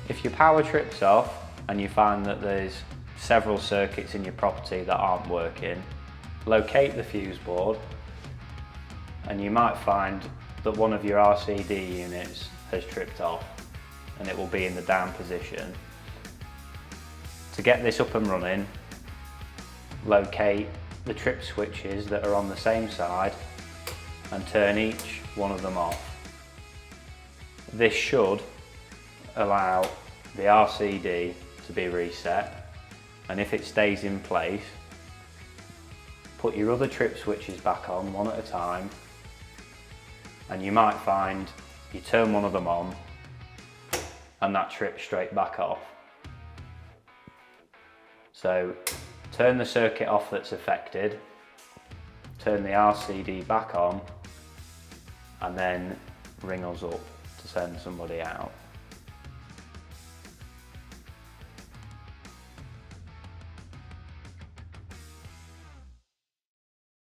If your power trips off and you find that there's several circuits in your property that aren't working, locate the fuse board and you might find that one of your RCD units has tripped off and it will be in the down position. To get this up and running, locate the trip switches that are on the same side and turn each one of them off. This should allow the RCD to be reset, and if it stays in place, put your other trip switches back on one at a time, and you might find you turn one of them on and that trips straight back off. So turn the circuit off that's affected, turn the RCD back on, and then ring us up to send somebody out.